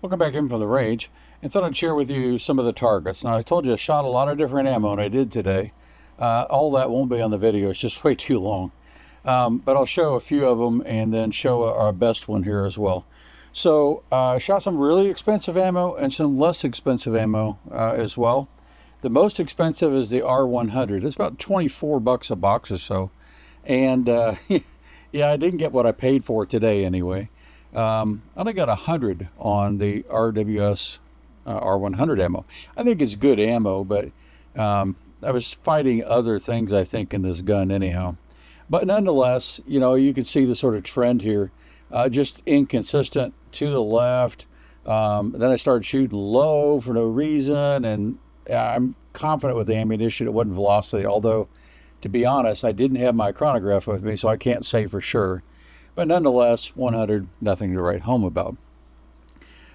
Welcome back in from the range, and thought I'd share with you some of the targets. Now, I told you I shot a lot of different ammo, and I did today. All that won't be on the video. It's just way too long. But I'll show a few of them and then show our best one here as well. So I shot some really expensive ammo and some less expensive ammo as well. The most expensive is the R100. It's about 24 bucks a box or so. And yeah, I didn't get what I paid for it today anyway. I only got 100 on the RWS R100 ammo. I think it's good ammo, but I was fighting other things, I think, in this gun anyhow. But nonetheless, you know, you can see the sort of trend here. Just inconsistent to the left. Then I started shooting low for no reason, and I'm confident with the ammunition it wasn't velocity, although, to be honest, I didn't have my chronograph with me, so I can't say for sure. But nonetheless, 100, nothing to write home about.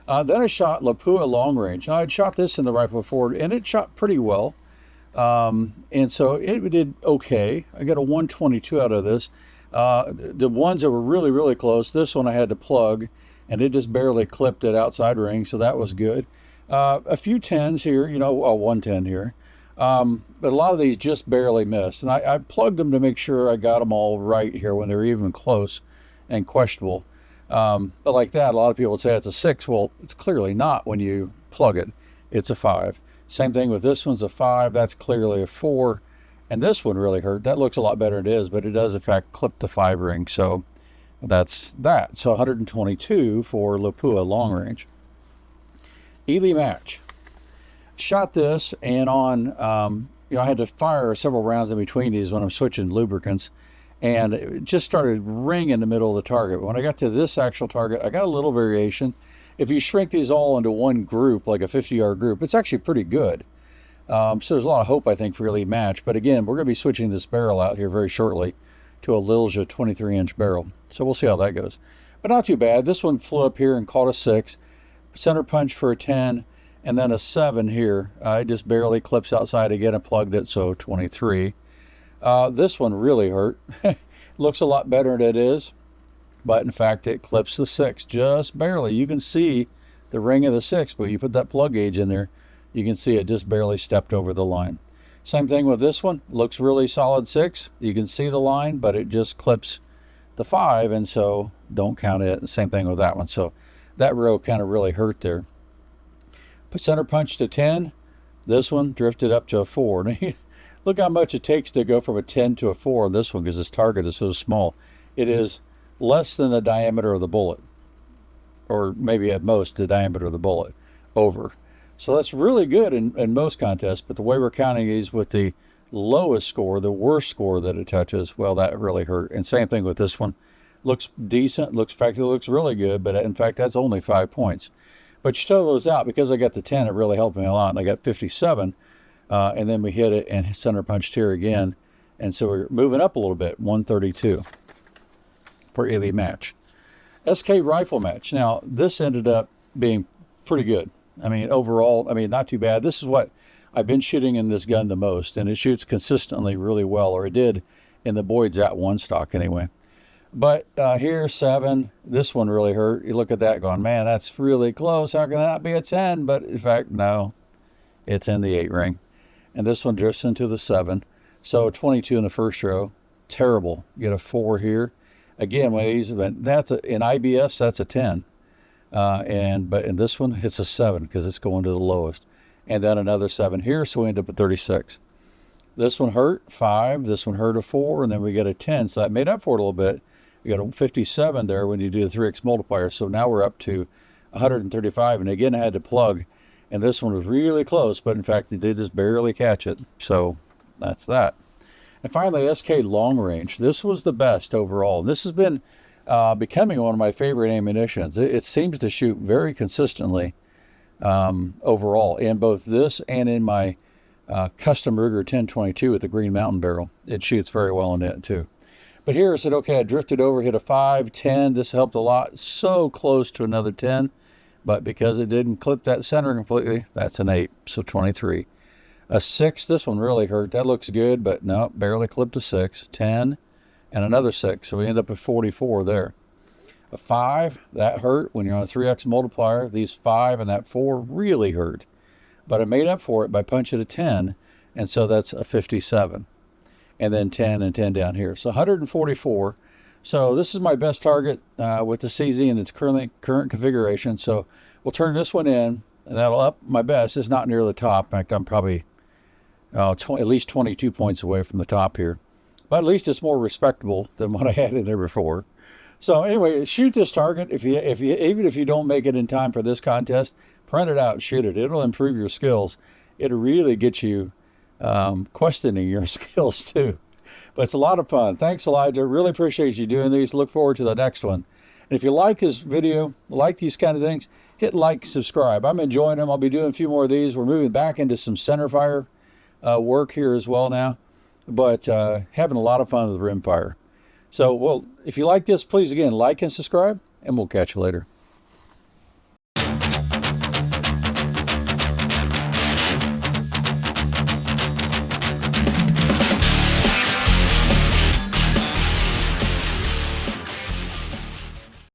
Then I shot Lapua long range. Now, I'd shot this in the rifle before, and it shot pretty well. And so it did okay. I got a 122 out of this. The ones that were really, really close, this one I had to plug, and it just barely clipped it outside ring, so that was good. A few 10s here, you know, 110 here. But a lot of these just barely missed. And I plugged them to make sure I got them all right here when they were even close and questionable. But like that, a lot of people would say it's a 6. Well, it's clearly not when you plug it. It's a 5. Same thing with this one's a 5. That's clearly a 4. And this one really hurt. That looks a lot better than it is, but it does, in fact, clip the 5 ring. So that's that. So 122 for Lapua long range. Eley match. Shot this, and on, you know, I had to fire several rounds in between these when I'm switching lubricants, and it just started ringing in the middle of the target. When I got to this actual target, I got a little variation. If you shrink these all into one group, like a 50-yard group, it's actually pretty good. So there's a lot of hope, I think, for Eley match. But again, we're going to be switching this barrel out here very shortly to a Lilja 23-inch barrel. So we'll see how that goes. But not too bad. This one flew up here and caught a 6. Center punch for a 10, and then a 7 here. It just barely clips outside again and plugged it, so 23. This one really hurt. Looks a lot better than it is, but in fact it clips the 6 just barely. You can see the ring of the 6, but you put that plug gauge in there, you can see it just barely stepped over the line. Same thing with this one. Looks really solid 6. You can see the line, but it just clips the 5, and so don't count it. Same thing with that one. So that row kind of really hurt there. Put center punch to 10. This one drifted up to a 4. Look how much it takes to go from a 10 to a 4 on this one, because this target is so small. It is less than the diameter of the bullet, or maybe at most the diameter of the bullet over. So that's really good in most contests, but the way we're counting these with the lowest score, the worst score that it touches, well, that really hurt. And same thing with this one. Looks decent, in fact, it looks really good, but in fact, that's only 5 points. But you total those out, because I got the 10, it really helped me a lot, and I got 57, and then we hit it and center punched here again, and so we're moving up a little bit, 132 for Eley match. SK rifle match. Now, this ended up being pretty good. I mean, overall, I mean, not too bad. This is what I've been shooting in this gun the most, and it shoots consistently really well, or it did in the Boyd's @1 stock anyway. But here, 7, this one really hurt. You look at that going, man, that's really close. How can that not be a 10? But in fact, no, it's in the 8 ring. And this one drifts into the 7. So 22 in the first row, terrible. You get a 4 here. Again, when these, that's in IBS, that's a 10. But in this one, it's a 7 because it's going to the lowest. And then another 7 here, so we end up at 36. This one hurt, 5. This one hurt a 4, and then we get a 10. So that made up for it a little bit. You got a 57 there when you do the 3x multiplier. So now we're up to 135. And again, I had to plug. And this one was really close, but in fact, it did just barely catch it. So that's that. And finally, SK long range. This was the best overall. This has been becoming one of my favorite ammunitions. It seems to shoot very consistently overall. In both this and in my custom Ruger 1022 with the Green Mountain barrel. It shoots very well in it too. But here I said, okay, I drifted over, hit a 5, 10. This helped a lot. So close to another 10. But because it didn't clip that center completely, that's an 8. So 23. A 6, this one really hurt. That looks good, but no, barely clipped a 6. 10 and another 6. So we end up at 44 there. A 5, that hurt when you're on a 3x multiplier. These 5 and that 4 really hurt. But I made up for it by punching a 10, and so that's a 57. And then 10 and 10 down here. So 144. So this is my best target with the CZ in its current configuration. So we'll turn this one in, and that'll up my best. It's not near the top. In fact, I'm probably at least 22 points away from the top here. But at least it's more respectable than what I had in there before. So anyway, shoot this target. Even if you don't make it in time for this contest, print it out and shoot it. It'll improve your skills. It'll really get you questioning your skills too. But it's a lot of fun. Thanks, Elijah. Really appreciate you doing these. Look forward to the next one. And if you like this video, like these kind of things, hit like, subscribe. I'm enjoying them. I'll be doing a few more of these. We're moving back into some centerfire work here as well now. But having a lot of fun with rimfire. So, well, if you like this, please, again, like and subscribe, and we'll catch you later.